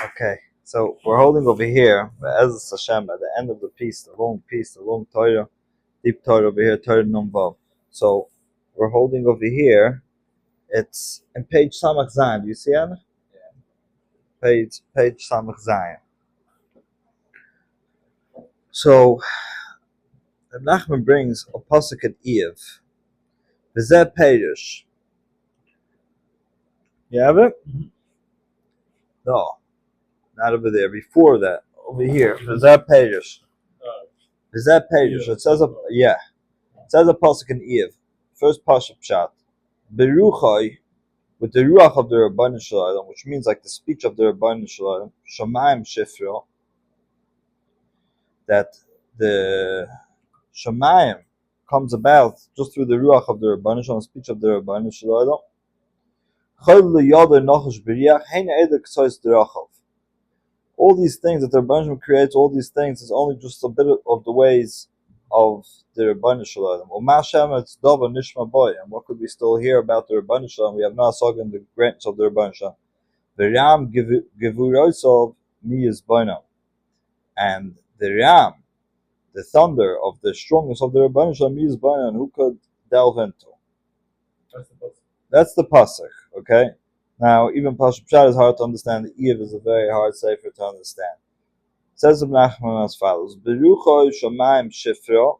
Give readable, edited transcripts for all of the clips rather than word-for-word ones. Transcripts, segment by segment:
Okay, so we're holding over here, as Hashem, at the end of the piece, the long Torah, deep Torah over here, Torah Nun Vav. So we're holding over here. It's in page Samach Zayin. Do you see it? Page Samach Zayin. So Nachman brings a pasuk at Eiv. V'zeh Perish. You have it? No, not over there. Before that, over here. V'zeh Perish. V'zeh Perish. It says It says a pasuk in Eiv. First pasuk pshat. Beruchai, with the ruach of the Rabbanim Shalom, which means like the speech of the Rabbanim Shalom, Shamayim Shifra, that the Shamayim comes about just through the ruach of the Rabbanim Shalom, speech of the Rabbanim Shalom. All these things that the Rabbanim creates, all these things is only just a bit of the ways of the Rabbanim Shalom. And what could we still hear about the Rabbanim Shalom? We have not spoken in the grants of the Rabbanim Shalom. V'ram gevurosov miyaz bainam, and the ram, the thunder of the strongest of the Rabbanim Shalom miyaz bainam, who could delve into? That's the pasuk. Okay. Now, even Pasuk Pshat is hard to understand. The Eiv is a very hard sefer to understand. It says of Nachman as follows: Beruchoi Shamayim Shifra,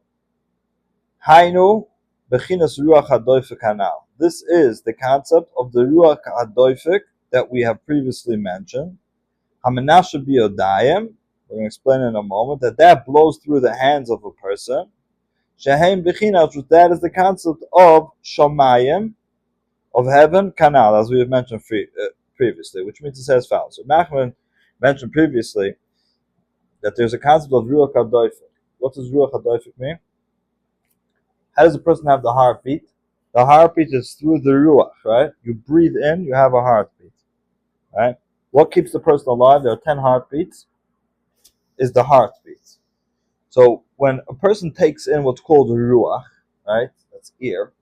Hainu Bechinas Ruach Hadoifik Hanal. This is the concept of the Ruach Hadoifik that we have previously mentioned. Hamenashe Biodayim. We're going to explain in a moment that blows through the hands of a person. Sheheim Bechinas, that is the concept of Shamayim, of heaven, canal, as we have mentioned previously, which means it says as follows. So Nachman mentioned previously that there's a concept of Ruach HaDoifik. What does Ruach HaDoifik mean? How does a person have the heartbeat? The heartbeat is through the Ruach, right? You breathe in, you have a heartbeat, right? What keeps the person alive? There are 10 heartbeats, is the heartbeat. So when a person takes in what's called the Ruach, right? That's ear.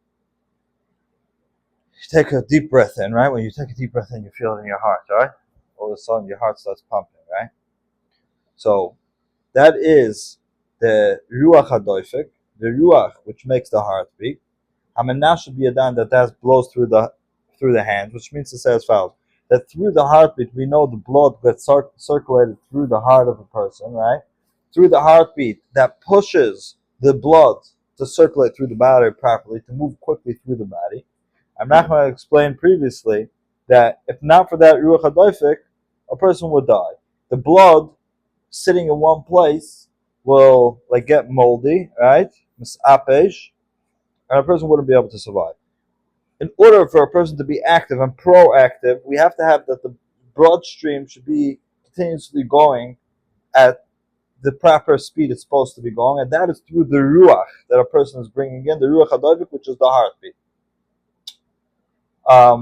You take a deep breath in, right? When you take a deep breath in, you feel it in your heart, right? All of a sudden, your heart starts pumping, right? So that is the Ruach HaDoifik, the Ruach which makes the heart beat. Hamenashe Biyadan, that blows through the hands, which means to say as follows: that through the heartbeat, we know the blood gets circulated through the heart of a person, right? Through the heartbeat, that pushes the blood to circulate through the body properly, to move quickly through the body. I'm not going to explain previously that if not for that Ruach HaDoifik, a person would die. The blood sitting in one place will get moldy, right? Misapesh, and a person wouldn't be able to survive. In order for a person to be active and proactive, we have to have that the bloodstream should be continuously going at the proper speed it's supposed to be going, and that is through the Ruach that a person is bringing in, the Ruach HaDoifik, which is the heartbeat. Now,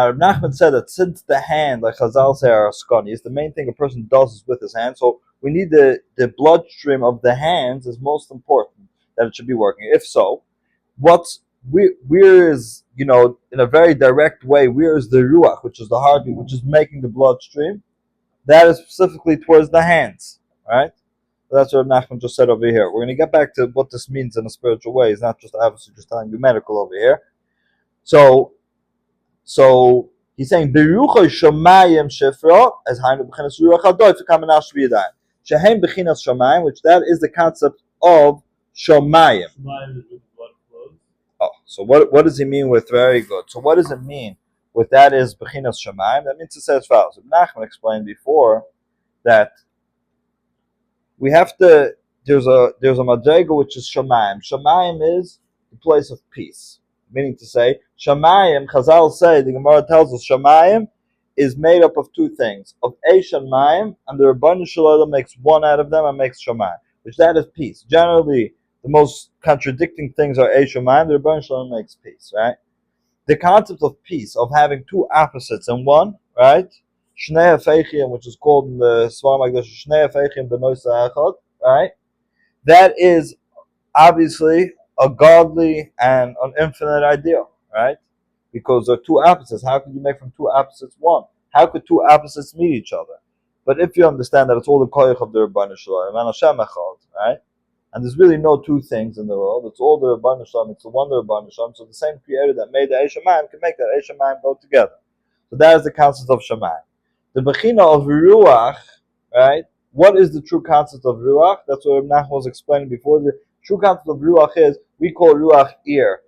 Reb Nachman said that since the hand, like Chazal say, are skani, is the main thing a person does is with his hand. So we need the bloodstream of the hands is most important, that it should be working. If so, where is, in a very direct way, where is the ruach, which is the heartbeat, which is making the bloodstream? That is specifically towards the hands, right? That's what Nachman just said over here. We're going to get back to what this means in a spiritual way. It's not just obviously just telling you medical over here. So he's saying Beruchoi Shamayim Shifra as Hainu B'chinas Ruach HaDoifik Hamenashe B'yadayim. Shehem B'chinas Shamayim, which that is the concept of Shamayim. Shamayim is where the blood flows. Oh, so what does he mean with very good? So what does it mean with that is B'chinas Shamayim? That means it says as follows. Nachman explained before that we have to. There's a madrega which is Shamayim. Shamayim is the place of peace. Meaning to say, Shamayim, Chazal say, the Gemara tells us, Shamayim is made up of two things, of Eish and Mayim, and the Rabbanim Shalom makes one out of them and makes Shamayim, which that is peace. Generally, the most contradicting things are Eish and Mayim, the Rabbanim Shalom makes peace, right? The concept of peace, of having two opposites in one, right? Shnei HaFeichim, which is called in the Svar Magdash, Shnei HaFeichim B'noisa Echad, right? That is obviously a godly and an infinite ideal, right? Because they're two opposites. How can you make from two opposites one? How could two opposites meet each other? But if you understand that it's all the koyach of the Rebbeinu Shalom, and Hashem Echad, right? And there's really no two things in the world. It's all the Rebbeinu Shalom. It's the one the Rebbeinu Shalom. So the same Creator that made the Eish Hamayim can make that Eish Hamayim go together. So that is the concept of Shamayim. The Bechina of Ruach, right? What is the true concept of Ruach? That's what Ibn Nachman was explaining before. The true concept of Ruach is, we call Ruach ear.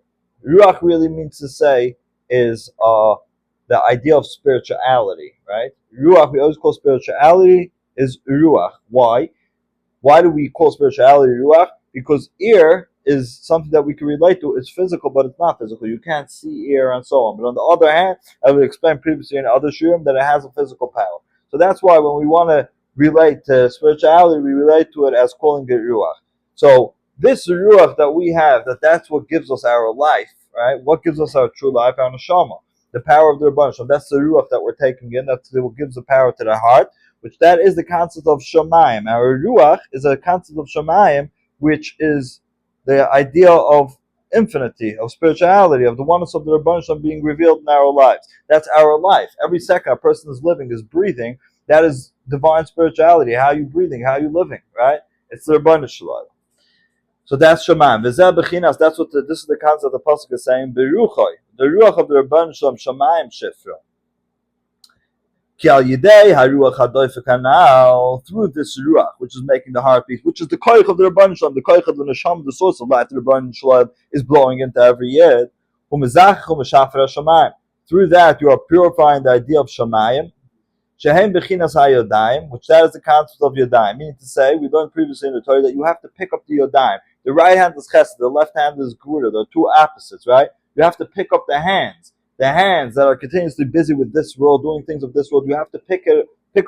Ruach really means to say is the idea of spirituality, right? Ruach, we always call spirituality is Ruach. Why? Why do we call spirituality Ruach? Because ear is something that we can relate to. It's physical, but it's not physical. You can't see ear and so on. But on the other hand, I would explain previously in other shurim that it has a physical power. So that's why when we want to relate to spirituality, we relate to it as calling it Ruach. So this Ruach that we have, that's what gives us our life, right? What gives us our true life? Our neshama. The power of the Rebbeinu Shalom. That's the Ruach that we're taking in. That's what gives the power to the heart, which that is the concept of Shamayim. Our Ruach is a concept of Shamayim, which is the idea of infinity, of spirituality, of the oneness of the Rebbeinu Shalom being revealed in our lives. That's our life. Every second a person is living, is breathing. That is divine spirituality. How are you breathing? How are you living? Right? It's the Rebbeinu Shalom. So that's Shamayim. V'zeh b'chinas. That's what this is the concept the pasuk is saying. Beruchoi, the ruach of the Rebbeinu Shalom, Shamayim shifra. Ki al yidei haruach hadoifek hanal, through this ruach, which is making the heart beat, which is the koich of the Rebbeinu Shalom, the koich of the neshama, the source of life. The Rebbeinu Shalom is blowing into every yid. Umezach umeshafer Shamayim. Through that, you are purifying the idea of Shamayim. Shehem bechinas hayodayim, which that is the concept of yodayim. Meaning to say, we learned previously in the Torah that you have to pick up the yodayim. The right hand is chesed, the left hand is gvura. They're two opposites, right? You have to pick up the hands that are continuously busy with this world, doing things of this world. You have to pick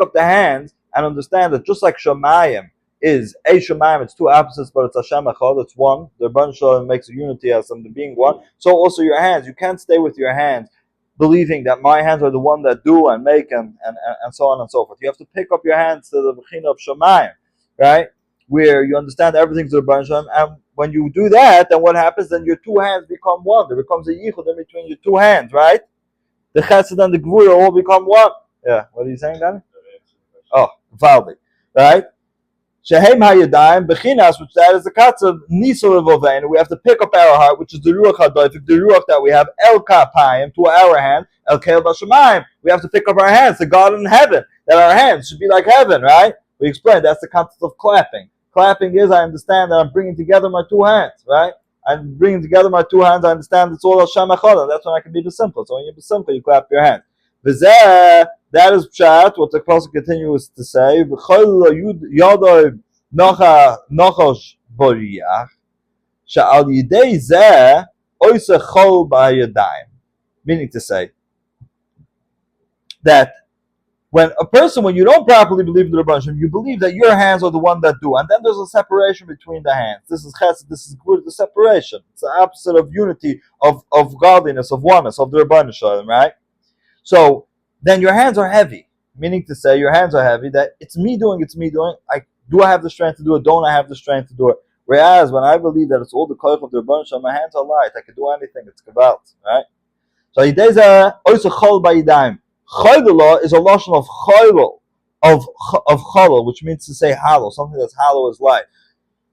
up the hands and understand that just like Shamayim is a Shamayim, it's two opposites, but it's Hashem Echad, it's one. The Rebbeinu Shalom makes a unity as something being one. So also your hands, you can't stay with your hands believing that my hands are the one that do and make and so on and so forth. You have to pick up your hands to the Bechina of Shamayim, right? Where you understand everything's the Rebbeinu Shalom, and when you do that, then what happens? Then your two hands become one. There becomes a yichud in between your two hands, right? The chesed and the gvura all become one. Yeah, what are you saying, Danny? Oh, valid, right? Shehem hayadayim bechinas, which that is the katz of Nisson levovein. We have to pick up our heart, which is the ruach hadoifik, the ruach that we have el kapayim to our hand, el keil bashamayim. We have to pick up our hands to God in heaven. That our hands should be like heaven, right? We explained that's the concept of clapping. Clapping is, I understand that I'm bringing together my two hands, right? I'm bringing together my two hands. I understand it's all Hashem Echad, and that's when I can be besimcha. So when you're besimcha, you clap your hands. V'zeh, that is pshat, what the Pasuk continues to say. V'chol yodoi nochosh boriach, she'al yidei zeh oise chol b'ayadayim. Meaning to say that when you don't properly believe in the Rebbeinu Shalom, you believe that your hands are the one that do, and then there's a separation between the hands. This is chesed, this is good, the separation. It's the opposite of unity, of godliness, of oneness, of the Rebbeinu Shalom, right? So then your hands are heavy, meaning to say your hands are heavy, that it's me doing. Do I have the strength to do it? Don't I have the strength to do it? Whereas when I believe that it's all the koich of the Rebbeinu Shalom, my hands are light, I can do anything, it's kavalt, right? So yidei oise chol b'yidayim. Chayla is a lashon of chayla, of chalal, which means to say hollow, something that's hollow is life.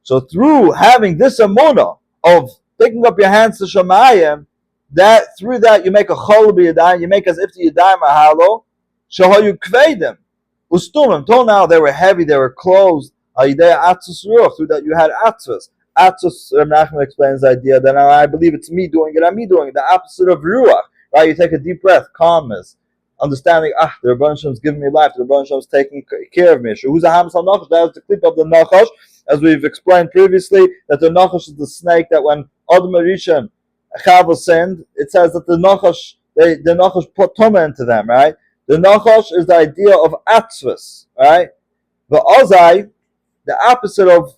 So through having this emunah of picking up your hands to Shamayim, that through that you make a chol b'yadayim, you make as if the yadayim are hollow. Shahayu kvedim ustumim. Till now they were heavy, they were closed. Ayidei atzus ruach. Through that you had atzus. Atzus. Nachman explains the idea that I believe it's me doing it. I'm me doing it. The opposite of ruach. Right? You take a deep breath, calmness. Understanding, the Rebbeinu Shalom is giving me life, the Rebbeinu Shalom is taking care of me. Who's a Hamas al-Nachash? That is the clip of the Nachash, as we've explained previously, that the Nachash is the snake that when Adam Rishon Chava sinned, it says that the Nachash put Tumah into them, right? The Nachash is the idea of Atzvus, right? The Ozai, the opposite of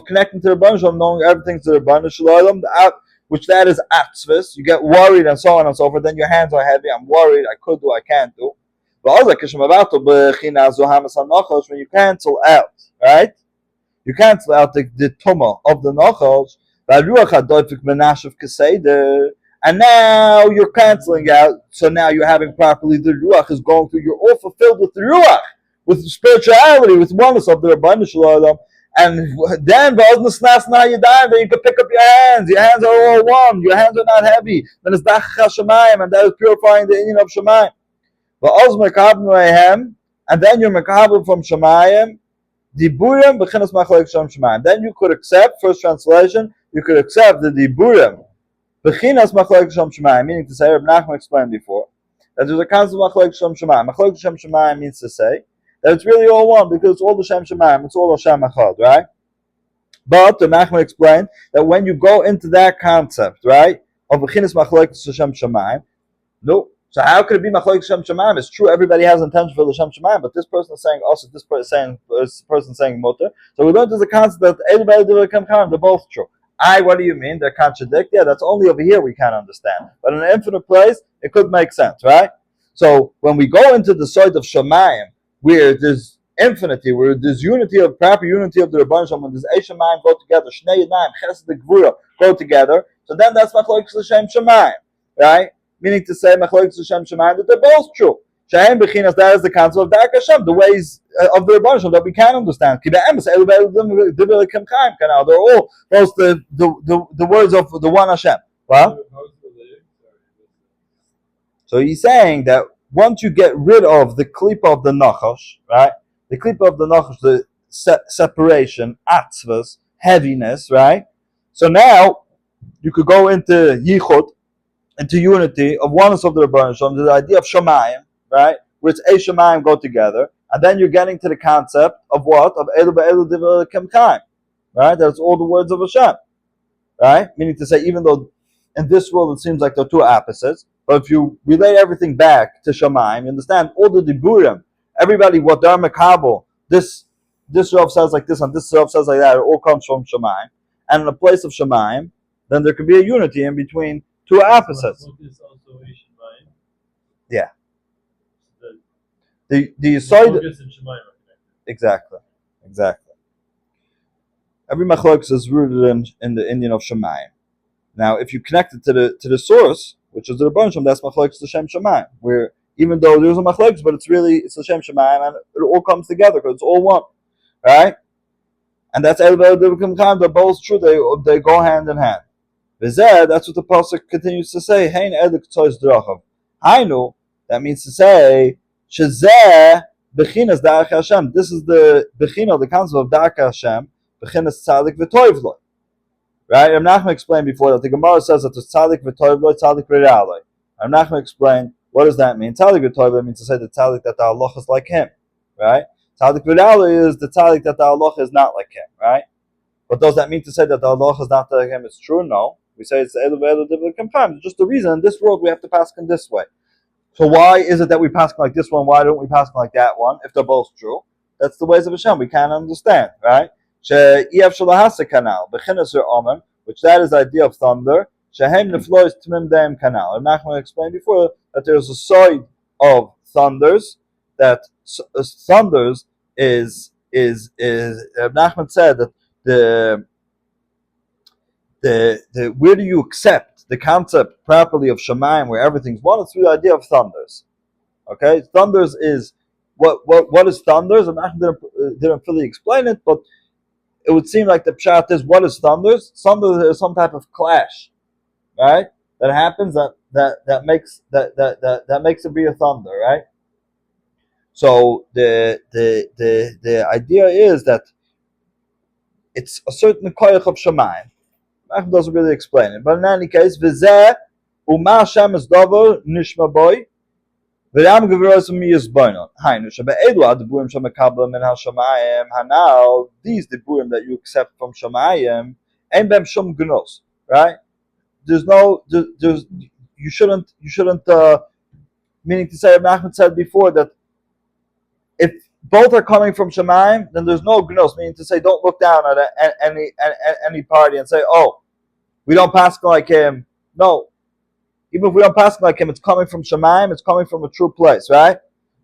connecting to the Rebbeinu Shalom, knowing everything to the Rebbeinu Shalom, which that is atzvus. You get worried and so on and so forth. Then your hands are heavy. I'm worried. I could do. I can't do. When you cancel out, right? You cancel out the tumah of the nachos. And now you're canceling out. So now you're having properly the ruach is going through. You're all fulfilled with the ruach, with spirituality, with oneness of the Rabbanim Shalom. And then then you can pick up your hands. Your hands are all one. Your hands are not heavy. Then it's dach hashemayim, and that is purifying the Indian of shemayim. And then you're mekabel from shemayim. Diburim b'chinas machlokes shem shemayim. Then you could accept, first translation, you could accept the diburim b'chinas machlokes shem shemayim, meaning to say, Reb Nachman explained before, that there's a concept of machlokes shem shemayim. Machlokes shem shemayim means to say that it's really all one, because it's all the Shem Shemayim, it's all Hashem Echad, right? But the Nachman explained that when you go into that concept, right, of B'chinas Machlokes Shem Shemayim, no. So how could it be Machlokes Shem Shemayim? It's true, everybody has intention for the Shem Shemayim, but this person is saying also, this person saying Mutter. So we learned there's a concept that everybody they're both true. What do you mean? They're contradictory? Yeah, that's only over here we can't understand. But in an infinite place, it could make sense, right? So when we go into the side of Shemayim, where there's infinity, where there's unity of proper unity of the Rabbanim Shalom, when there's Eishamayim go together, Shnei Yadayim, Chesed Gvura go together, so then that's Machlokes L'Shem Shemayim, right? Meaning to say Machlokes L'Shem Shemayim that they're both true. Shehem Bechinas, that is the counsel of Dark Hashem, the ways of the Rabbanim Shalom that we can understand. They're all those the words of the one Hashem. Well, so he's saying that once you get rid of the klipa of the nachash, right? The klipa of the nachash, the separation, atzvas, heaviness, right? So now you could go into yichud, into unity of oneness of the Rabbanim Shalom, the idea of shamayim, right? Where it's a shamayim go together, and then you're getting to the concept of what? Of elu be'elu divel kemchaim, right? That's all the words of Hashem, right? Meaning to say, even though in this world it seems like they're two opposites, but if you relate everything back to Shamayim, you understand all the diburim, everybody, what they're mekabel, this Rav says like this and this Rav says like that, it all comes from Shamayim. And in the place of Shamayim, then there could be a unity in between two opposites. Yeah. The side exactly. Every machlokes is rooted in the Indian of Shamayim. Now, if you connect it to the source, which is the Rabbanim Shalom, that's Machlokes L'Shem Shemayim, where even though there's a Machlokes, but it's L'Shem Shemayim, and it all comes together because it's all one, right? And that's they're both true. They go hand in hand. That's what the pasuk continues to say. Hein edik tzois drachav. Hainu, that means to say shezeh bechinas darach Hashem. This is the bechina, the concept of darach Hashem. Bechinas tzadik v'toivloi. Right? Reb Nachman explained before that the Gemara says that the tzaddik v'toivloi, tzaddik v're'aloi. Reb Nachman explained, what does that mean? Tzaddik v'toivloi means to say the tzaddik that the halacha is like him, right? Tzaddik v're'aloi is the tzaddik that the halacha is not like him, right? But does that mean to say that the halacha is not like him? It's true? No. We say it's elu v'elu divul kemchaim. It's just the reason in this world we have to pass in this way. So why is it that we pass like this one? Why don't we pass like that one? If they're both true, that's the ways of Hashem. We can't understand, right? Which that is the idea of thunder. Shehem neflois tmim deim kanal. And Nachman explained before that there's a side of thunders that thunders is Nachman said that the where do you accept the concept properly of Shemayim where everything's one? It's through the idea of thunders. Okay, thunders is what is thunders? And Nachman didn't fully explain it, but it would seem like the pshat is, what is thunders? Thunders is some type of clash, right? That happens that makes it be a thunder, right? So the idea is that it's a certain koyach of Shemayim. Nachman doesn't really explain it, but in any case, v'zeh u'ma Hashem es davar nishma boy. Now, these diburim that you accept from Shamayim, ain't bem shum gnos, right? You shouldn't. Meaning to say, Nachman said before that if both are coming from Shamayim, then there's no gnos. Meaning to say, don't look down at any party and say, oh, we don't pass like him. No. Even if we don't pass like him, it's coming from Shamayim, it's coming from a true place, right?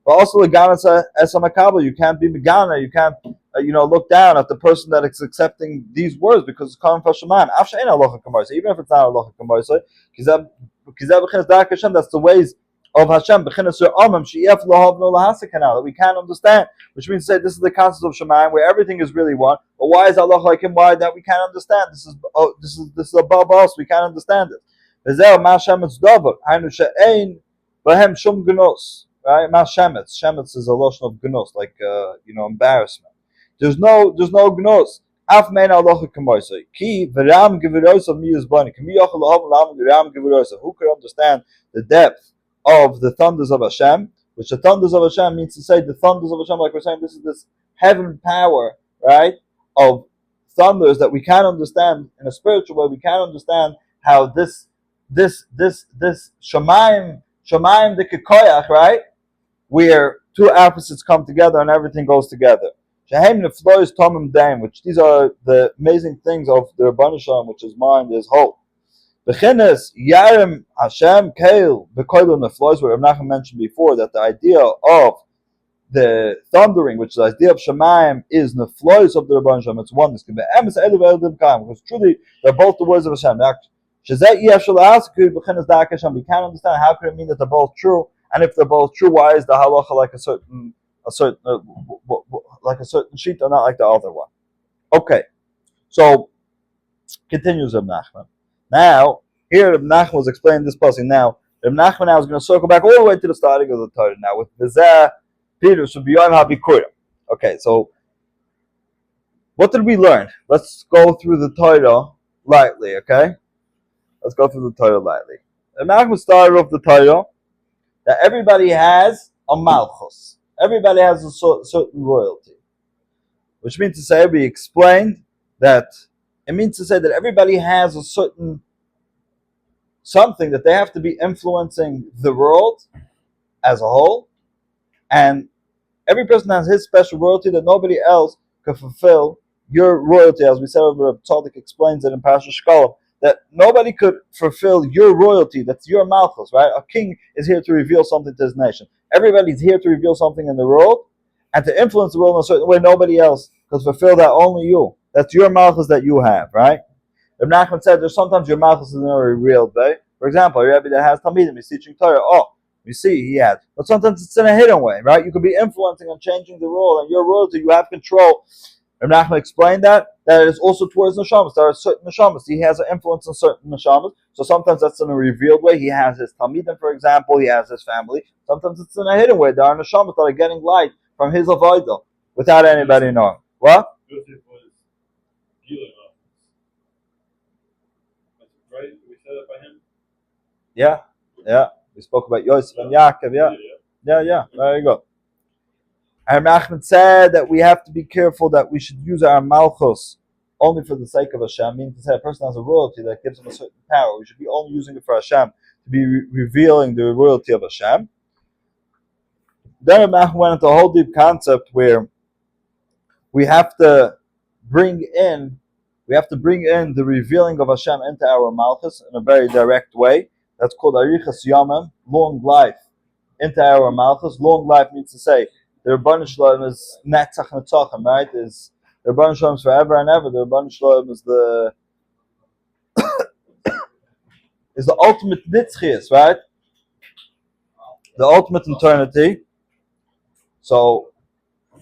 But also, Legana as a makabel, you can't be Megana, you can't look down at the person that is accepting these words because it's coming from Shemayim. Even if it's not halacha k'moisei, that's the ways of Hashem that we can't understand. Which means to say this is the concept of Shemayim where everything is really one. But why is Allah like him? Why that we can't understand? This is above us. We can't understand it. Right? Shemetz is a lotion of gnos, like embarrassment. There's no gnos. Af mein alocha k'moisei. Ki v'ram gevirosav mi yizbani. Ki mi yochel lahav lam v'ram gevirosav. Who could understand the depth of the thunders of Hashem? Which the thunders of Hashem means to say the thunders of Hashem, like we're saying, this is this heaven power, right? Of thunders that we can't understand in a spiritual way. We can't understand how this Shemayim the Kekoyach, right? Where two opposites come together and everything goes together. Which these are the amazing things of the Rabbanu Shalom, which is mind, is hope. Bechinas Yarim Hashem Kail Bekoilu Neflois, where Rav Nachman mentioned before that the idea of the thundering, which is the idea of Shemayim, is Neflois of the Rabbanu Shalom. It's oneness. Because truly they're both the words of Hashem. We can't understand how could it mean that they're both true, and if they're both true, why is the halacha like a certain sheet or not like the other one? Okay, so continues Reb Nachman. Now here Reb Nachman was explaining this passage. Now Reb Nachman now is going to circle back all the way to the starting of the Torah. Now with V'zeh Peter should be on Habikurim. Okay, so what did we learn? Let's go through the Torah lightly. Okay. Let's go through the Torah lightly. The Nachman started off the Torah that everybody has a malchus. Everybody has a certain royalty. Which means to say, we explained that it means to say that everybody has a certain something that they have to be influencing the world as a whole. And every person has his special royalty that nobody else could fulfill your royalty. As we said, Rabbi Tzaddik explains it in Parashat Shkolim, that nobody could fulfill your royalty, that's your malchus, right? A king is here to reveal something to his nation. Everybody's here to reveal something in the world and to influence the world in a certain way. Nobody else could fulfill that, only you. That's your malchus that you have, right? Ibn Nachman said there's sometimes your malchus is in a revealed way. For example, a Rebbe that has Talmidim, he's teaching Torah. Oh, you see, he has. But sometimes it's in a hidden way, right? You could be influencing and changing the world, and your royalty, you have control. Ibn Nachman explained that it is also towards neshamas. There are certain neshamas. He has an influence on certain neshamas. So sometimes that's in a revealed way. He has his talmidim, for example. He has his family. Sometimes it's in a hidden way. There are neshamas that are getting light from his avodah without anybody knowing. What? Right? We said that by him? Yeah. We spoke about Yosef and Yaakov. Yeah. There you go. And Ahmed said that we have to be careful that we should use our malchus only for the sake of Hashem. Meaning to say a person has a royalty that gives him a certain power. We should be only using it for Hashem, to be revealing the royalty of Hashem. Then Ahmed went into a whole deep concept where we have to bring in the revealing of Hashem into our malchus in a very direct way. That's called arichas yamim, long life, into our malchus. Long life means to say the Rabbanu Shalom is Netzach Netzachim, right? The Rabbanu Shalom is forever and ever. The Rabbanu Shalom is the ultimate nitzchias, right? The ultimate eternity. So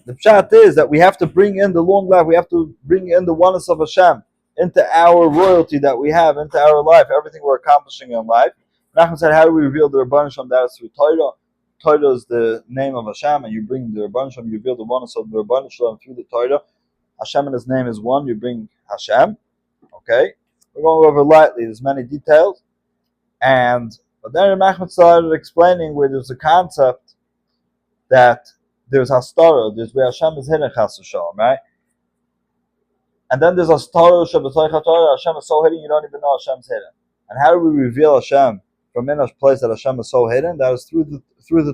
the pshat is that we have to bring in the long life. We have to bring in the oneness of Hashem into our royalty that we have, into our life, everything we're accomplishing in life. Nachman said, how do we reveal the Rabbanu Shalom? That is through Torah. Torah is the name of Hashem, and you bring the Rabbanu Shalom, you reveal the oneness of the Rabbanu Shalom through the Torah. Hashem and His name is one, you bring Hashem. Okay? We're going over lightly, there's many details. But then Nachman started explaining where there's a concept that there's Hastara, there's where Hashem is hidden, Chas v'Shalom, right? And then there's Hastara, Hashem is so hidden, you don't even know Hashem's hidden. And how do we reveal Hashem from in a place that Hashem is so hidden? That is through the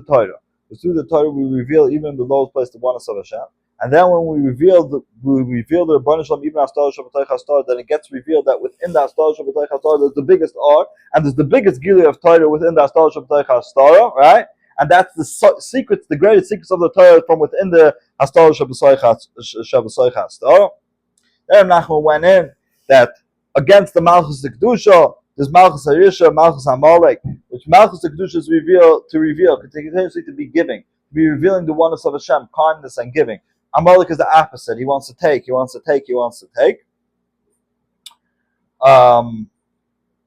Torah. Because through the Torah we reveal even in the lowest place the oneness of Hashem. And then when we reveal the Rabbanu Shalom, even Hastara Shabbatay Hastara, then it gets revealed that within the Hastara Shabbatay Hastara there's the biggest R, and there's the biggest Gili of Torah within the Hastara Shabbatay Hastara, right? And that's the secrets, the greatest secrets of the Torah from within the Hastorah Shabbasoichas. There Nachman went in that against the Malchus the Kedusha, there's Malchus Harisha, Malchus Amalek, which Malchus the Kedusha is continuously to be giving, to be revealing the oneness of Hashem, kindness and giving. Amalek is the opposite. He wants to take.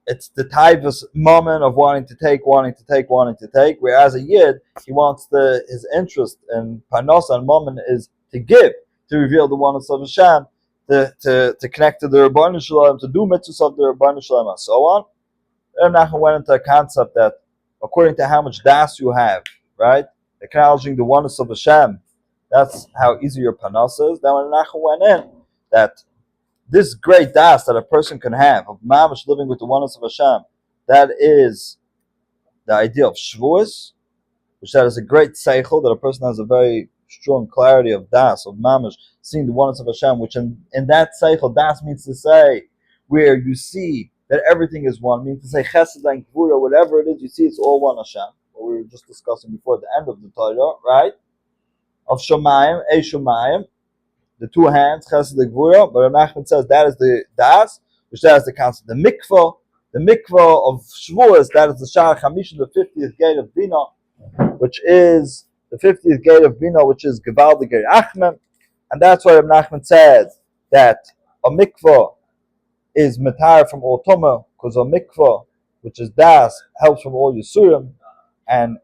It's the type of moment of wanting to take. Whereas a Yid, he wants his interest in Parnasa and moment is to give, to reveal the oneness of Hashem, to connect to the Rebbeinu Shalom, to do mitzvahs of the Rebbeinu Shalom, and so on. Reb Nachman went into a concept that according to how much das you have, right, acknowledging the oneness of Hashem, that's how easy your Parnasa is. Then when Nachman went in, that this great das that a person can have of mamash living with the oneness of Hashem, that is the idea of shvuas, which that is a great seichel, that a person has a very strong clarity of das, of mamash, seeing the oneness of Hashem, which in that seichel, das means to say, where you see that everything is one, means to say chesed and gvura, whatever it is, you see it's all one Hashem, what we were just discussing before the end of the Torah, right? Of Shomayim, Shomayim, the two hands, chesed and gvura, but Reb Nachman says that is the das, which that is the concept. The mikvah of Shavuos, that is the Sha'ar Chamishim, the 50th gate of Bina, which is the 50th gate of Bina, which is Gevaldig Achmem, and that's why Reb Nachman says that a mikvah is metar from all Tumah, because a mikvah, which is das, helps from all Yisurim, and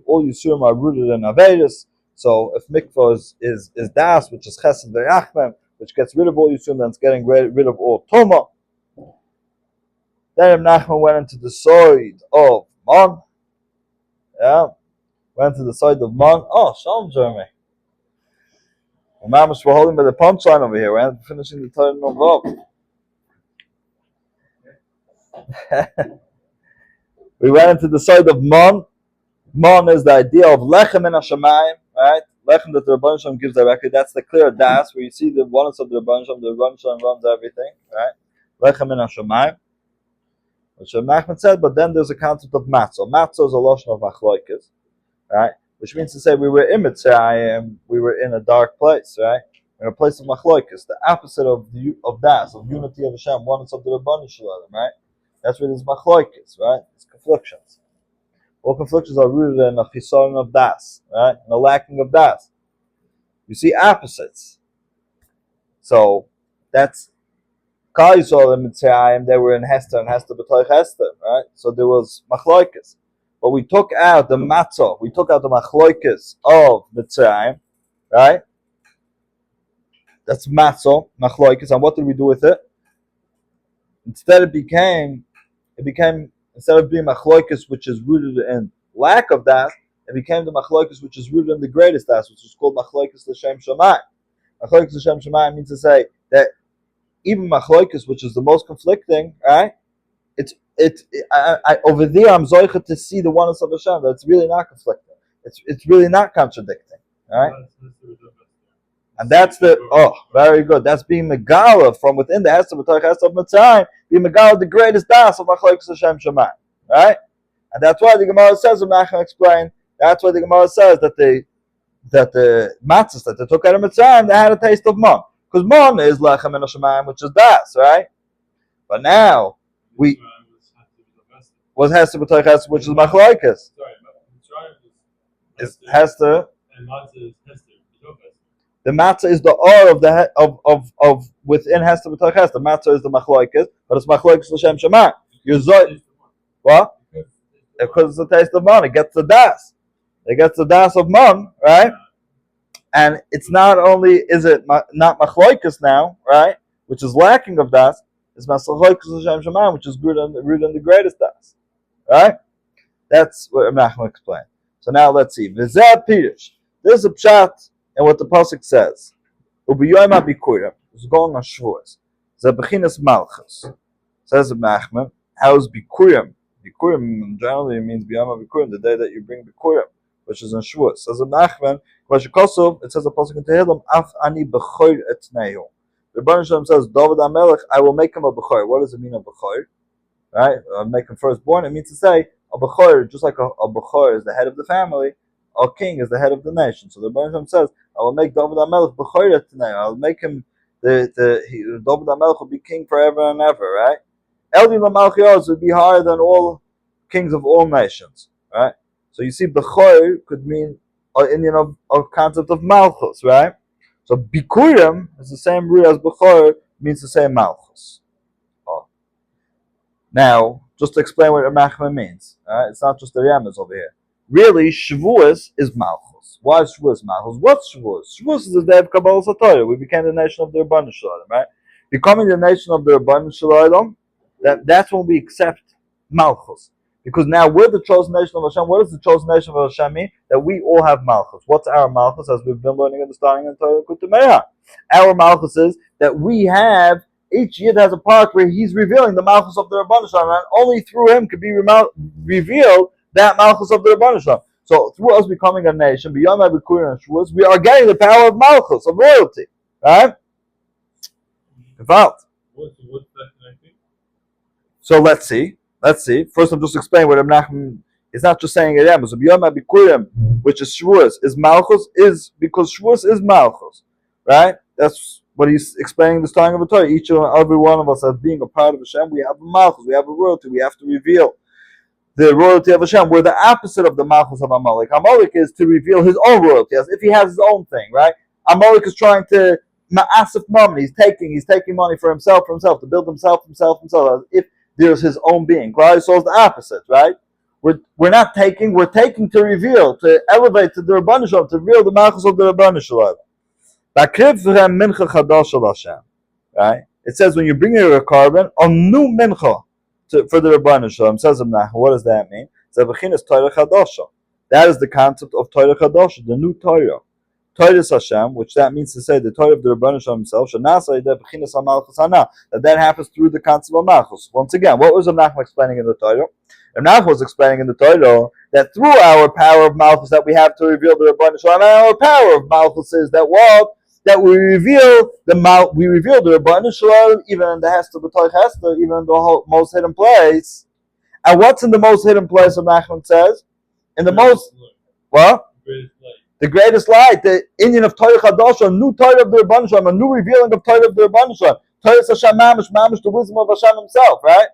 all Yisurim are rooted in Averis. So if mikvah is das, which is chesed v'rachmem, which gets rid of all Yisurim, then it's getting rid of all Tumah. Then Reb Nachman went into the side of Man. Yeah, went to the side of Man. Oh, Shalom, Jeremy. Mamash, we're holding by the punchline over here. We're finishing the Torah Novav. We went into the side of Man. Man is the idea of lechem in Hashemayim, right? Lechem that the Rebbeinu Shalom gives directly. That's the clear das, where you see the oneness of the Rebbeinu Shalom. The Rebbeinu Shalom runs everything, right? Lechem in Hashemayim, which Nachman said. But then there's a concept of matzah. Matzah is a loshon of machloikes, right? Which means to say we were in Mitzrayim, we were in a dark place, right? In a place of machloikes, the opposite of das, of unity of Hashem, oneness of the Rebbeinu Shalom, right? That's where there's machloikes, right? It's conflictions. All conflictions are rooted in a chisaron of das, right? In a lacking of das. You see opposites. So that's Kal Yisrael in Mitzrayim, they were in Hester and Hester b'toich Hester, right? So there was machloikes. But we took out the matzah, we took out the machloikes of Mitzrayim, right? That's matzah, machloikes, and what did we do with it? Instead it became instead of being machloikes, which is rooted in lack of das, it became the machloikes which is rooted in the greatest das, which is called machloikes l'shem shamayim. Machloikes l'shem shamayim means to say that even machloikes, which is the most conflicting, right? Over there I'm zoicha to see the oneness of Hashem. That's really not conflicting. It's really not contradicting, right? And that's very good. That's being megala from within the Hester b'toich Hester of Mitzrayim, being megala the greatest das of machloikes l'shem shamayim, right? And that's why the Gemara says, Nachman explained, that's why the Gemara says that the matzahs that they took out of Mitzrayim, they had a taste of man. Because man is lechem in Hashemayim, which is das, right? But now, was Hester b'toich Hester, which is machloikes. Is Hester. And matzah is Hester. The matzah is the or of within Hester b'toich Hester. Matzah is the machloikes, but it's machloikes l'shem shamayim. What? Because it's the taste of man. It gets the das. It gets the das of man, right? And it's not only is it not machloikes now, right? Which is lacking of das. It's machloikes l'shem shamayim, which is rooted in the greatest das, right? That's what Nachman explained. So now let's see. V'zeh pirush. There's a pshat. And what the pasuk says, "Ubiyoyim abikurim," is going on Shavuos. Zebechinas malchus. Says Nachman, how is bikurim? Bikurim generally means biyom abikurim, the day that you bring bikurim, which is on Shavuos. Says Nachman, it says the pasuk in Tehillim, "Af ani bechor etnehu." The Rebbeinu Shalom says, "David HaMelech, I will make him a bechor." What does it mean a bechor? Right? I'll make him firstborn. It means to say a bechor, just like a bechor is the head of the family, a king is the head of the nation. So the Baruch says, I will make David HaMelech bechor today. I'll make him David HaMelech will be king forever and ever, right? Eldi Lamalchios would be higher than all kings of all nations, right? So you see, bechor could mean an Indian of concept of malchus, right? So bikurim is the same root as bechor, means the same malchus. Oh. Now, just to explain what Ramachma means, right? It's not just the Rambam over here. Really, Shavuos is malchus. Why is Shavuos malchus? What's Shavuos? Shavuos is the day of Kabbalah Torah. We became the nation of the Rabbanim Shalom, right? Becoming the nation of the Rabbanim Shalom, that's when we accept malchus. Because now we're the chosen nation of Hashem. What does the chosen nation of Hashem mean? That we all have malchus. What's our malchus? As we've been learning in the starting in Torah Likutei. Our malchus is that we have, each yid has a part where he's revealing the malchus of the Rabbanim Shalom, and only through him could be revealed that malchus of the Rabbanim Shalom. So through us becoming a nation, beyond my Bikurim and Shavuos, we are getting the power of malchus, of royalty. Right? What's that connecting? So let's see. First, I'm just explaining what Nachman is not just saying it. So beyond Bikurim, which is Shavuos, is Malchus, is because Shavuos is Malchus, right? That's what he's explaining the starting of the Torah. Each and every one of us, as being a part of Hashem, we have a Malchus, we have a royalty, we have to reveal the royalty of Hashem. We're the opposite of the Malchus of Amalek. Amalek is to reveal his own royalty, as if he has his own thing, right? Amalek is trying to ma'asif money. He's taking money for himself, to build himself, as if there's his own being. Klal Yisrael is the opposite, right? We're not taking, we're taking to reveal, to elevate to the Rabbanim Shalom, to reveal the Malchus of the Rabbanim Shalom. Right? It says when you bring a carbon, a new mincha for the Rabbanim Shalom. Says what does that mean? That is the concept of Torah Chadasha, the new Torah. Torah Hashem, which that means to say the Torah of the Rabbanim Shalom himself, that happens through the concept of Malchus. Once again, what was Rav explaining in the Torah? Rav was explaining in the Torah that through our power of Malchus that we have to reveal the Rabbanim Shalom, and our power of Malchus is that what? That we reveal the Rabbanim Shalom even in the Hester B'Toich Hester, even in the most hidden place. And what's in the most hidden place? Rav says, in the most what? The greatest light, the Indian of Torah Chadasha, a new Torah of the Rabbanim Shalom, a new revealing of Torah of the Rabbanim Shalom. Torah Hashem mamish, the wisdom of Hashem himself, right?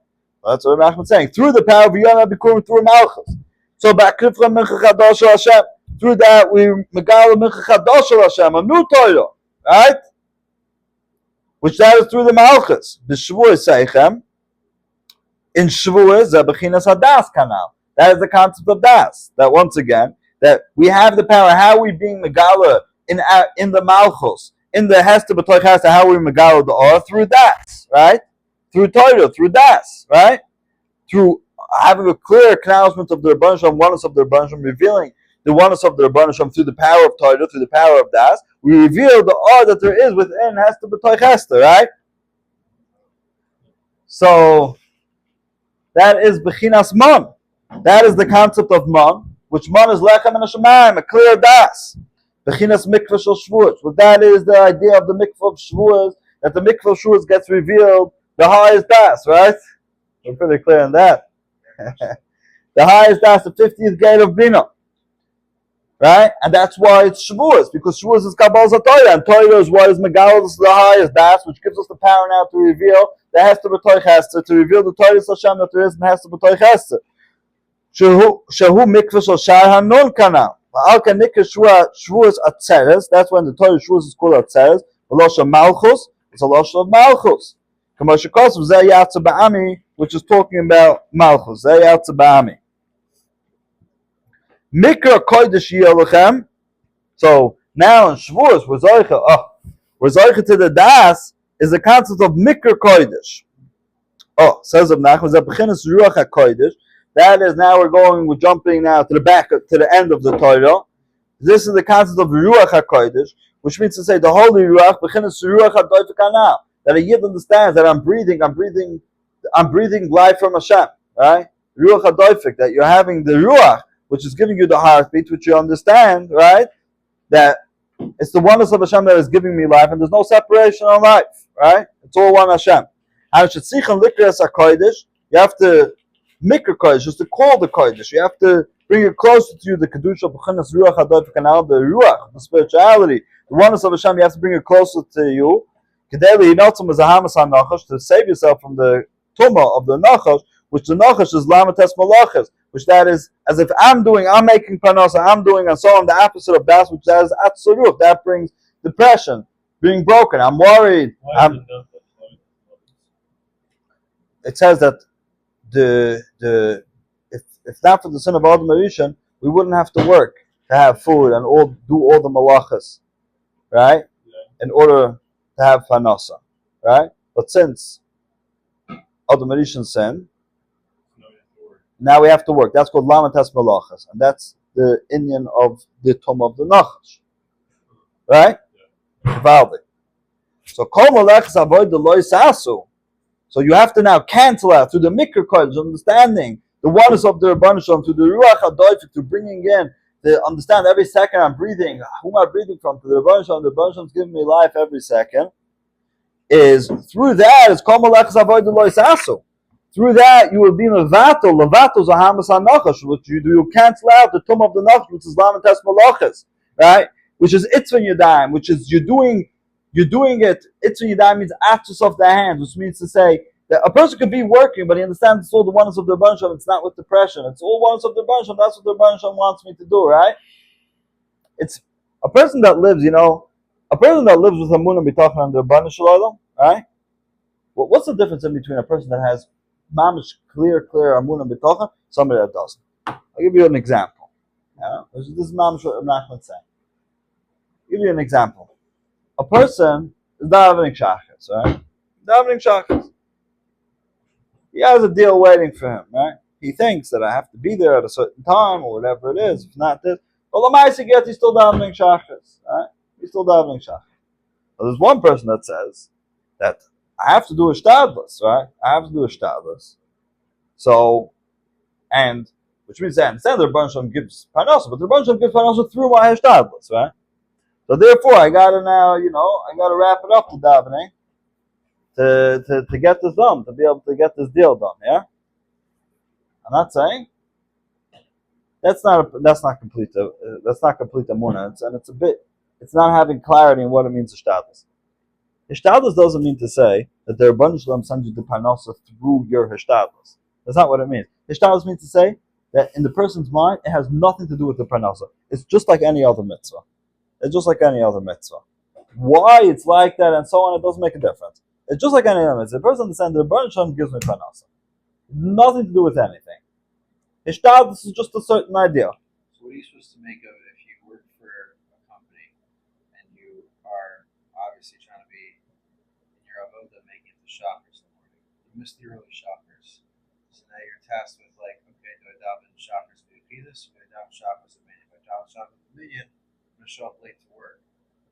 Well, that's what Rav is saying. Through the power of Yonah Bikurim, through Malchus. So Ba'krifra Mincha Chadasha Hashem. Through that we Megala Mincha Chadasha Hashem, a new Torah, right? Which that is through the Malchus. The Shavuos Seichem. In Shavuos, the Bechinas Hadas Kanal. That is the concept of Das. That once again, that we have the power. How are we being Megala in the Malchus, in the Hester B'Toich Hester? How are we Megala the Or? Through Das, right? Through Torah, through Das, right? Through having a clear acknowledgement of the Rabbanim Shalom, oneness of the Rabbanim Shalom, revealing the oneness of the Rabbanim Shalom through the power of Torah, through the power of Das. We reveal the Or that there is within Hester B'Toich Hester, right? So that is Bechinas Mon. That is the concept of Mon. Which man is lechem and hashemayim, a clear das. Bechinas mikvah shel Shavuos. But that is the idea of the mikvah of Shavuos, that the mikvah of Shavuos gets revealed the highest das, right? We're pretty clear on that. The highest das, the 50th gate of Bina. Right? And that's why it's Shavuos, because Shavuos is Kabbalah Torah, and Torah is what is Megal, the highest das, which gives us the power now to reveal the Hester B'Toich Hester, to reveal the Torah Hashem that there is in Hester B'Toich Hester. Shehu mikvah shel shar hanon kanal. Al kanikah Shavuos atzeres. That's when the Torah Shavuos is called atzeres. V'losh Malchus. It's a losh of Malchus. K'moshe Kosev zeh yatsa ba'ami, which is talking about Malchus. Zeh yatsa ba'ami. Mikra kodesh yelachem. So now in Shavuos we're zoicha to the das is the concept of mikra kodesh. Oh, says of Nachman zeh b'chinas ruach hakodesh. That is now we're jumping now to the end of the Torah. This is the concept of Ruach HaKodesh, which means to say the Holy Ruach, Bechinas Ruach HaDoifek Hanal. That a Yid understands that I'm breathing life from Hashem, right? Ruach HaDoifek, that you're having the Ruach, which is giving you the heartbeat, which you understand, right? That it's the oneness of Hashem that is giving me life, and there's no separation on life, right? It's all one Hashem. You have to Mikra Kodesh, just to call the Kodesh. You have to bring it closer to you, the Kedusha, B'chinas Ruach HaDoifik Kanal, the Ruach, the spirituality, the oneness of Hashem, you have to bring it closer to you. Kedeli Hinotzim is a Hamas HaNachash, to save yourself from the Tumah of the Nachash, which the Nachash is Lamates Malachas, which that is, as if I'm making Parnasa, I'm doing, and so on, the opposite of that, which that is Atzaruch, that brings depression, being broken, I'm worried. It says that if not for the sin of Adam Rishon, we wouldn't have to work to have food and do all the malachas, right? In order to have Parnasa, right? But since Adam Rishon sin, now we have to work. That's called Lamatas Malachas, and that's the Inyan of the Tum of the Nachash, right? Valid. So Kol Malachas avoid the Loy Sasu. So you have to now cancel out through the Mikra Kodesh, understanding the oneness of the Rebbeinu Shalom, to the Ruach HaDoifik, to bringing in, to understand every second I'm breathing, who am I breathing from? To the Rebbeinu Shalom, the Rebbeinu Shalom is giving me life every second. Is through that, it's Kol Malachas avoid the Loy Sasu. Through that, you will be Levato. Levato is a Hamas HaNachash, which you cancel out the Tum of the Nachash, which is Lamates Malachas, right? Which is Itzvah Yadayim, which is you're doing it. Itzvah Yadayim means actus of the hands, which means to say that a person could be working, but he understands it's all the oneness of the Rebbeinu Shalom. It's not with depression. It's all oneness of the Rebbeinu Shalom. That's what the Rebbeinu Shalom wants me to do, right? It's a person that lives, with a Munah B'tachon on the Rebbeinu Shalom, right? Well, what's the difference in between a person that has mamish clear amunah b'tochen, somebody that doesn't? I'll give you an example. Yeah? This is mamish what I'm not going to say. I'll give you an example. A person is davening shachas, right? Davening shachas. He has a deal waiting for him, right? He thinks that I have to be there at a certain time or whatever it is. If not this, well, he's still davening shachas, right? He's still davening shachas. But there's one person that says that I have to do a shtadlus, right? I have to do a shtadlus. So, and which means I understand the Rebbeinu Shalom gives parnasa, but the Rebbeinu Shalom gives parnasa through my shtadlus, right? So therefore, I gotta now, I gotta wrap it up to davening to get this done, to be able to get this deal done. Yeah, I'm not saying that's not complete. That's not complete amunah, it's not having clarity in what it means to shtadlus. Hishtadlus doesn't mean to say that the Rebbeinu Shalom sends you the parnasa through your hishtadlus. That's not what it means. Hishtadlus means to say that in the person's mind, it has nothing to do with the parnasa. It's just like any other mitzvah. It's just like any other mitzvah. Why it's like that and so on, it doesn't make a difference. It's just like any other mitzvah. The person understands the Rebbeinu Shalom gives me parnasa. Nothing to do with anything. Hishtadlus is just a certain idea. So what are you supposed to make of it if you work for a company and you are obviously trying to be in your avoda making it to shoppers in the morning? You missed the early shoppers. So now you're tasked with okay, do I daven shoppers to be this? Do I daven shoppers to minion? If I daven shoppers to minion, I'm gonna show up late to work.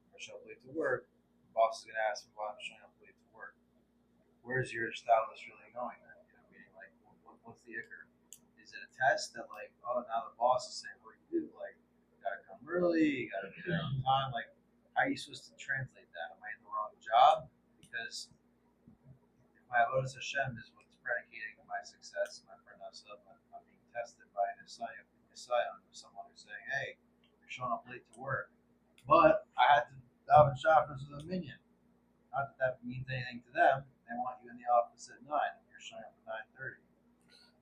If I show up late to work, the boss is gonna ask me why I'm showing up late to work. Where's your stylist really going then? Meaning what's the icker? Is it a test that now the boss is saying, what do you do? You gotta come early, you gotta be there on time. How are you supposed to translate that? Am I in the wrong job? Because if my avodas Hashem is what's predicating my success, my parnasa, I'm being tested by an Nisson, with someone who's saying, hey, you're showing up late to work, but I had to daven shoppers with a minion. Not that means anything to them. They want you in the office at 9 and you're showing up at 9:30.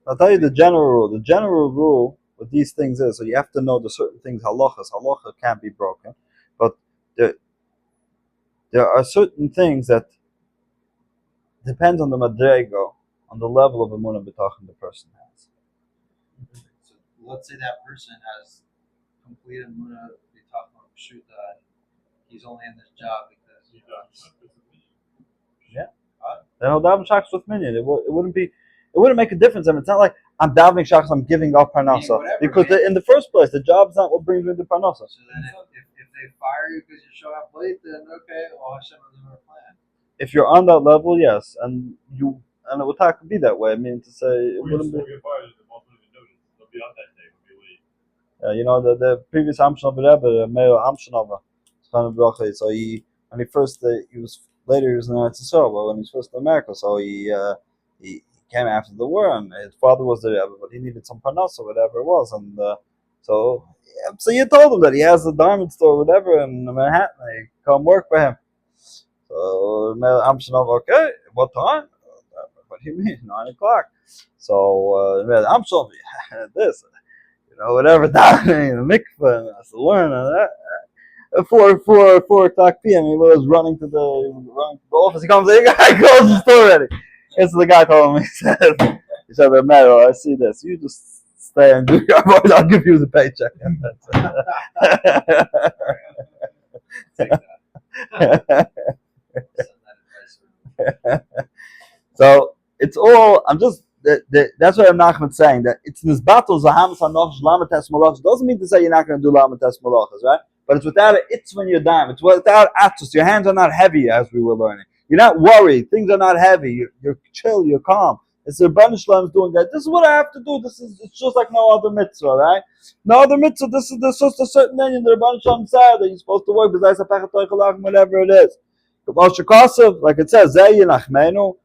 I'll tell you the general rule. The general rule with these things is, so you have to know the certain things, halachas. Halacha can't be broken. But there are certain things that depends on the madrego, on the level of emunah b'tachon the person has. So let's say that person has complete emunah b'tachon pshuta, and he's only in this job because he does. Yeah. Then he'll daven shachas with minyan. It wouldn't make a difference. I mean, it's not like I'm davening shachas, I'm giving up parnasa. Because in the first place, the job's not what brings me to parnasa. So then if they fire you because you show up late, then okay, well, Hashem has another plan. If you're on that level, yes, and it would have to be that way. I mean, to say it wouldn't be. Get fired, the boss won't even notice. They'll be on that day. They'll be late. The previous Amshon of Rebbe, Meir Amshon so he was later he was in Eretz Yisrael, but when he was first in America, so he came after the war, and his father was the Rebbe, but he needed some parnas or whatever it was, and so you told him that he has a diamond store or whatever in Manhattan. He come work for him. So I'm okay, what time? What do you mean, 9 o'clock? So I'm showing this, whatever down in the mikveh, and I have to learn that. 4 o'clock p.m. He was running to the office. He comes in, the guy closed the store already. And so the guy told him, he said, Metal, I see this. You just stay and do your work. I'll give you the paycheck. So it's all. That's what Nachman's saying. That it's this battle. Zahamas hanoch lamates malachas doesn't mean to say you're not going to do lamates malachas, right? But it's without it. It's when you're down. It's without atus. Your hands are not heavy, as we were learning. You're not worried. Things are not heavy. You're chill. You're calm. It's the Rebbeinu Shalom doing that. This is what I have to do. It's just like no other mitzvah, right? No other mitzvah. This is just a certain thing in the Rebbeinu Shalom said that you're supposed to work. Whatever it is. Like it says, Zeh Yinachmenu.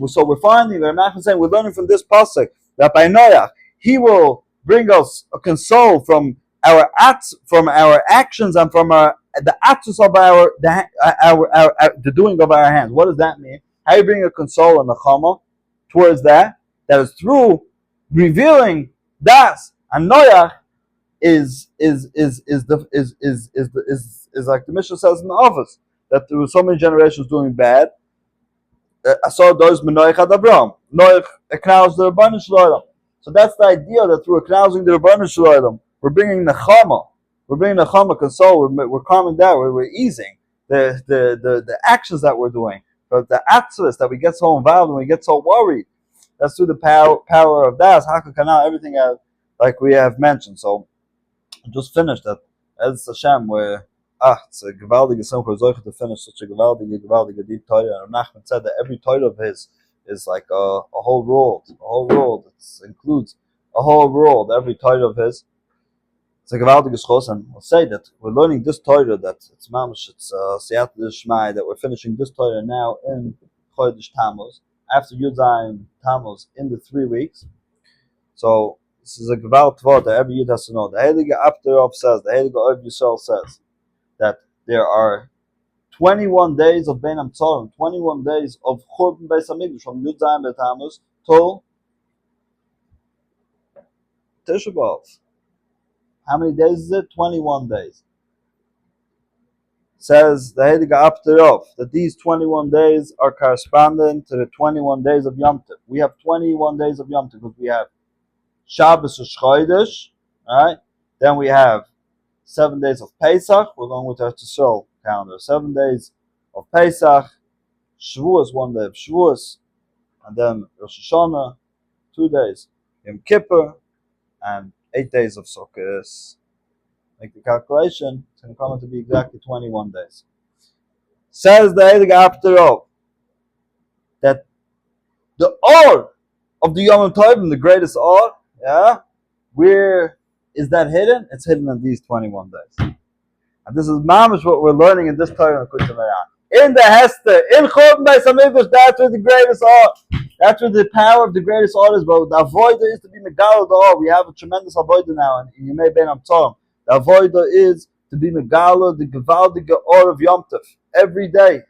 So we're finding that Nachman saying we're learning from this pasuk that by Noach he will bring us a console from our acts, from our actions, and from the acts of the doing of our hands. What does that mean? How you bring a console and a chama towards that? That is through revealing das and Noach is like the Mishnah says in the office that there were so many generations doing bad. I saw those Menoich ad Avram. Noach acknowledged the Rebbeinu Shalom. So that's the idea that through acknowledging the Rebbeinu Shalom, we're bringing the Chama. We're bringing the Chama console. We're calming down. We're easing the actions that we're doing. But the activists that we get so involved and we get so worried, that's through the power of Das, Hakakana, everything like we have mentioned. So just finished that. As Hashem, where it's a gewaldige simcha to finish such a gewaldige deep Torah. And Nachman said that every Torah of his is like a whole world. A whole world. It includes a whole world. Every Torah of his. It's a gewaldige schos, and we'll say that we're learning this Torah that it's mamash, it's Siyat Shmai, that we're finishing this Torah now in Chodesh Tammuz after Yudzayin Tammuz in the 3 weeks. So this is a gewalt word that every Yid has to know. The Heilige Abderov says, the Heilige Oiv Yisrael says that there are 21 days of Bein Hamtzorim, 21 days of Churban Beis Hamikdash from Yud Zayin B'Tammuz till Tisha B'Av. How many days is it? 21 days. Says the Heilige Abderov that these 21 days are corresponding to the 21 days of Yom Tov. We have 21 days of Yom Tov because we have Shabbos Chodesh, right? Then we have 7 days of Pesach. We're going with our Yisrael calendar. 7 days of Pesach, Shavuos, 1 day of Shavuos, and then Rosh Hashanah, 2 days, Yom Kippur, and 8 days of Sukkot. Make the calculation, it's going to come out to be exactly 21 days. Says the Heilige Abderov that the Or of the Yom Tovim, the greatest Or, yeah, where is that hidden? It's hidden in these 21 days. And this is mamish what we're learning in this Torah. In the Hester, in Churban Beis Hamikdash, that's where the greatest Or. That's where the power of the greatest Or is. But the avoider is to be Megala the Or. We have a tremendous avoider now, and you may be in Amtzom. The avoider is to be Megala, the Gevaldige Or of Yom Tov. Every day.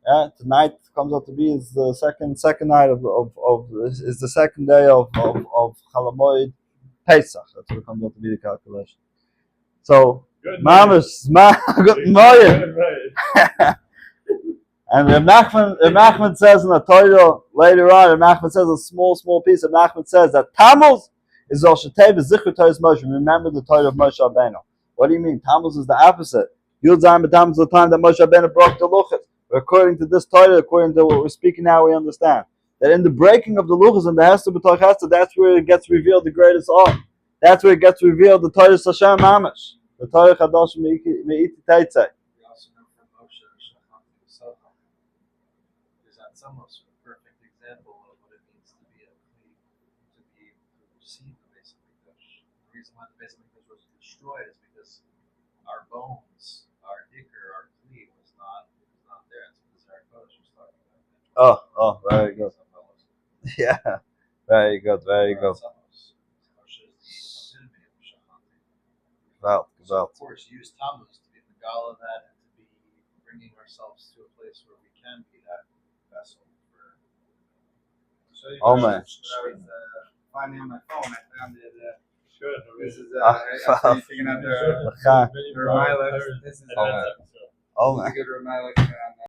Yeah, tonight comes out to be is the second night of is the second day of Chalamoid Pesach. That's what comes out to be the calculation. So, Mama's good morning. And Reb Nachman says in the Torah later on, Reb Nachman says a small piece of Nachman says that Tammuz is Al Shetei v'Zichur Torah's Moshe. Remember the Torah of Moshe Rabbeinu. What do you mean? Tammuz is the opposite. Yud Zayin B'Tammuz is the time that Moshe Rabbeinu broke the luchos. According to this Torah, according to what we're speaking now, we understand that in the breaking of the luchos and the Hester B'Toch Hester, that's where it gets revealed the greatest Or. That's where it gets revealed the Torah Hashem Mamash, the Torah Chadash Me'iti Teitzei. We also know from Moshe Shacham himself, because that's almost a perfect example of what it means to be a Kli, to receive the Beis Hamikdash. The reason why the Beis Hamikdash was destroyed is because our bones, our Iker, our Kli was not there. That's what the Zar Kodesh was talking about. Oh, very good. Yeah, very good, very good. Well, So of course, use Tammuz to be Megala that and to be bringing ourselves to a place where we can be that vessel for. So you Oh, know, man. I was finding on my phone. I found it. Good. This is wow. you can have L'chaim. the Remiler. This is Oh, man. a good reminder on